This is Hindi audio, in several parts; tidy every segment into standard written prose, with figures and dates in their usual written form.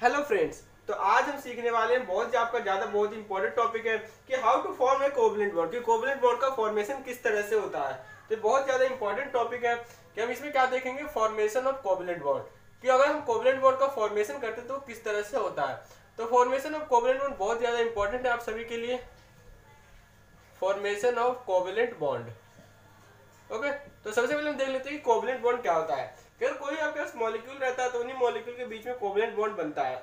हेलो फ्रेंड्स, तो आज हम सीखने वाले हैं बहुत ही इंपॉर्टेंट टॉपिक है कि how to form a covalent bond, कि कोवलेंट बॉन्ड का फॉर्मेशन किस तरह से होता है। तो बहुत ज्यादा इंपॉर्टेंट टॉपिक है कि हम इसमें क्या देखेंगे, फॉर्मेशन ऑफ कोवलेंट बॉन्ड, कि अगर हम कोवलेंट बॉन्ड का फॉर्मेशन करते हैं तो किस तरह से होता है। तो फॉर्मेशन ऑफ कोवलेंट बॉन्ड बहुत ज्यादा इंपॉर्टेंट है आप सभी के लिए। Formation of covalent bond, okay. तो सबसे पहले हम देख लेते हैं कि कोवलेंट बॉन्ड क्या होता है। अगर कोई आपके पास मॉलिक्यूल रहता है तो उन्हीं मॉलिक्यूल के बीच में कोवलेंट बॉन्ड बनता है।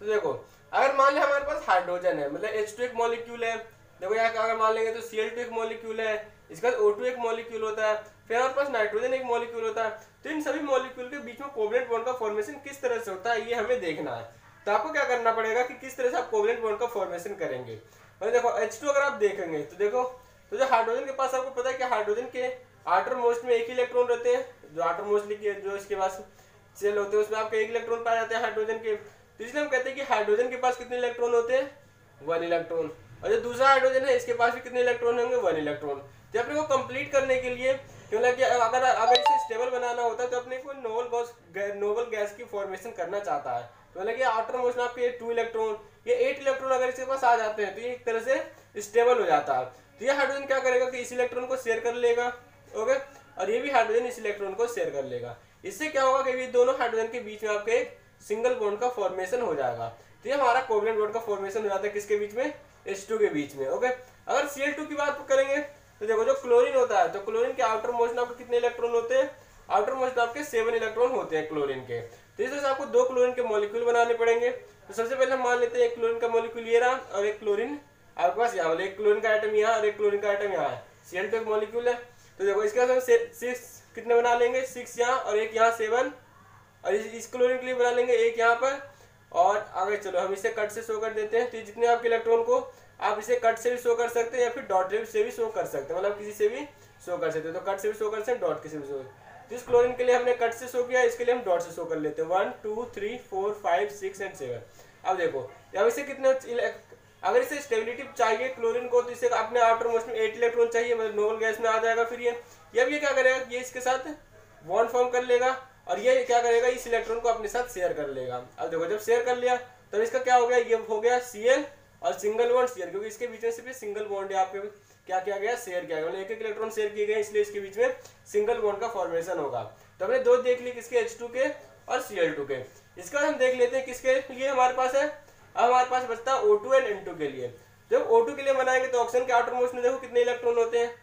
तो देखो, अगर मान ले हमारे पास हाइड्रोजन है, मतलब H2 एक मॉलिक्यूल है। देखो यहाँ अगर मान लेंगे तो Cl2 एक मॉलिक्यूल है, इसका O2 एक मॉलिक्यूल होता है, फिर हमारे पास नाइट्रोजन एक मॉलिक्यूल होता है। तो इन सभी मॉलिक्यूल के बीच में कोवलेंट बॉन्ड का फॉर्मेशन किस तरह से होता है ये हमें देखना है। तो आपको क्या करना पड़ेगा कि किस तरह से आप कोवलेंट बॉन्ड का फॉर्मेशन करेंगे। मतलब देखो H2 अगर आप देखेंगे तो देखो, तो जो हाइड्रोजन के पास आपको पता है कि हाइड्रोजन के आउटर मोस्ट में एक ही इलेक्ट्रॉन रहते हैं। जो आउटर मोस्ट जो इसके पास सेल होते हैं उसमें आपके एक इलेक्ट्रॉन पाए जाते हैं हाइड्रोजन के। तो इसलिए हम कहते हैं कि हाइड्रोजन के पास कितने इलेक्ट्रॉन होते हैं, 1 इलेक्ट्रॉन। और जो दूसरा हाइड्रोजन है इसके पास भी कितने इलेक्ट्रॉन होंगे, 1 इलेक्ट्रॉन। तो अपने को कंप्लीट करने के लिए क्योंकि अगर इसे स्टेबल बनाना होता है तो अपने को नोबल गैस की फॉर्मेशन करना चाहता है। तो मतलब कि आउटर मोस्ट में आपके 2 इलेक्ट्रॉन, ये 8 इलेक्ट्रॉन अगर इसके पास आ जाते हैं तो ये एक तरह से स्टेबल हो जाता है। तो ये हाइड्रोजन क्या करेगा कि इस इलेक्ट्रॉन को शेयर कर लेगा, ओके, और ये भी हाइड्रोजन इस इलेक्ट्रॉन को शेयर कर लेगा। इससे क्या होगा कि ये दोनों हाइड्रोजन के बीच में आपके एक सिंगल बॉन्ड का फॉर्मेशन हो जाएगा। तो ये हमारा कोवलेंट बॉन्ड का फॉर्मेशन हो जाता है किसके बीच में, H2 के बीच में, ओके। अगर Cl2 की बात करेंगे तो देखो जो क्लोरीन होता है, तो क्लोरीन के आउटर मोस्ट में आपके कितने इलेक्ट्रॉन होते हैं, आउटर मोस्ट आपके 7 इलेक्ट्रॉन होते हैं क्लोरीन के। तो इस वजह से आपको 2 क्लोरीन के मॉलिक्यूल बनाने पड़ेंगे। तो सबसे पहले हम मान लेते हैं एक क्लोरीन का मॉलिक्यूल ये रहा और एक क्लोरीन आपके पास यहाँ, एक क्लोरीन का आइटम यहाँ और एक क्लोरीन का आइटम यहाँ है। Cl2 एक मॉलिक्यूल है। तो देखो इसके बाद हम 6 कितने बना लेंगे, 6 यहाँ और एक यहाँ 7, और इस क्लोरीन के लिए बना लेंगे एक यहाँ पर। और आगे चलो हम इसे कट से शो कर देते हैं। तो जितने आपके इलेक्ट्रॉन को आप इसे कट से भी शो कर सकते हैं या फिर डॉट से भी शो कर सकते हैं, मतलब किसी से भी शो कर सकते हैं। तो कट से भी शो कर सकते हैं, डॉट से भी शो। जिस क्लोरीन के लिए हमने कट से शो किया इसके लिए हम डॉट से शो कर लेते हैं, 1 2 3 4 5 6 एंड 7। अब देखो अब इसे कितने, अगर इसे स्टेबिलिटी चाहिए क्लोरीन को तो इसे अपने आउटर मोस्ट में 8 इलेक्ट्रॉन चाहिए, मतलब नोबल गैस में आ जाएगा। फिर ये अब ये क्या करेगा, ये इसके साथ बॉन्ड फॉर्म कर लेगा और ये क्या करेगा, इस इलेक्ट्रॉन को अपने साथ शेयर कर लेगा। अब देखो जब शेयर कर लिया तब इसका क्या हो गया, ये हो गया Cl और सिंगल बॉन्ड Cl, क्योंकि इसके बीच में सिर्फ सिंगल बॉन्ड है। आपके क्या किया गया, शेयर किया गया, मतलब एक इलेक्ट्रॉन शेयर किए गए, इसलिए इसके बीच में सिंगल बॉन्ड का फॉर्मेशन होगा। तो हमने 2 देख ली, किसके, H2 के और Cl2 के। इसका हम देख लेते हैं किसके लिए हमारे पास है। अब हमारे पास बचता है O2 एंड N2 के लिए। जब O2 के लिए बनाएंगे तो ऑक्सीजन के आउटर मोस्ट में देखो कितने इलेक्ट्रॉन होते हैं,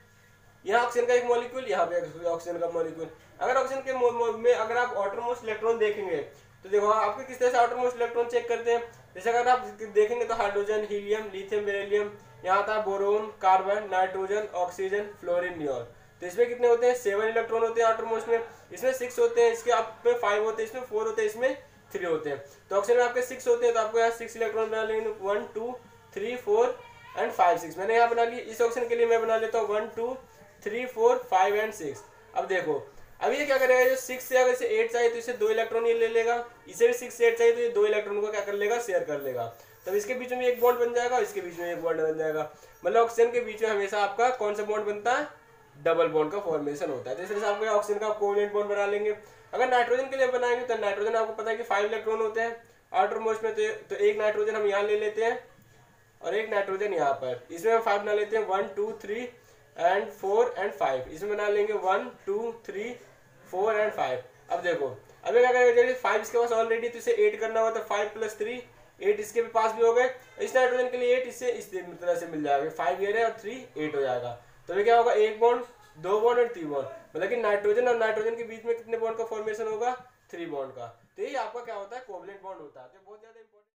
यहाँ ऑक्सीजन का एक मॉलिक्यूल, यहाँ पे ऑक्सीजन का मॉलिक्यूल। अगर ऑक्सीजन के में अगर आप आउटर मोस्ट इलेक्ट्रॉन देखेंगे तो देखो आपके किस तरह से आउटर मोस्ट इलेक्ट्रॉन चेक करते हैं। जैसे अगर आप देखेंगे तो हाइड्रोजन, हीलियम, लिथियम, बेरिलियम, यहाँ था boron, carbon, nitrogen, oxygen, fluorine, neon. तो इसमें कितने होते हैं, 7 इलेक्ट्रॉन होते हैं आउटर मोस्ट में। इसमें 6 होते हैं, इसके आप में 5 होते हैं, इसमें 4 होते हैं, इसमें 3 होते हैं। तो ऑक्सीजन में आपके 6 होते हैं, तो आपको यहाँ 6 इलेक्ट्रॉन बना लेंगे, 1 2 3 4 एंड 5 6। मैंने यहाँ बना ली। इस ऑक्सीजन के लिए मैं बना लेता हूँ 1 2 3 4 5 एंड 6। अब देखो अब ये क्या करेगा, जो 6 से अगर इसे 8 चाहिए तो इसे 2 इलेक्ट्रॉन ये ले लेगा, इसे भी 6 से 8 चाहिए तो ये 2 इलेक्ट्रॉन को क्या कर लेगा, शेयर कर लेगा। तब इसके बीच में एक बॉन्ड बन जाएगा और इसके बीच में एक बॉन्ड बन जाएगा। मतलब ऑक्सीजन के बीच में हमेशा आपका कौन सा बॉन्ड बनता है, डबल बॉन्ड का फॉर्मेशन होता है। जैसे आपको ऑक्सीजन का कोवलेंट बॉन्ड बना लेंगे। अगर नाइट्रोजन के लिए बनाएंगे तो नाइट्रोजन आपको पता है कि 5 इलेक्ट्रॉन होते हैं आउटर मोस्ट में। तो एक नाइट्रोजन हम यहाँ ले लेते हैं और एक नाइट्रोजन यहाँ पर, इसमें हम 5 बना लेते हैं, 1 2 3 एंड 4 एंड 5। इसमें बना लेंगे 1 2 3 4 एंड 5। अब देखो अब क्या करेंगे, 5 इसके पास ऑलरेडी, तो इसे 8 करना होगा तो 5 + 3 8 इसके पास भी हो गए। इस नाइट्रोजन के लिए 8 इससे इस तरह से मिल जाएगा, 5 ये है और 3 8 हो जाएगा। तो ये क्या होगा, एक बॉन्ड, 2 बॉन्ड और 3 बॉन्ड, मतलब कि नाइट्रोजन और नाइट्रोजन के बीच में कितने बॉन्ड का फॉर्मेशन होगा, 3 बॉन्ड का। तो ये आपका क्या होता है, कोवलेंट बॉन्ड होता है। तो बहुत ज्यादा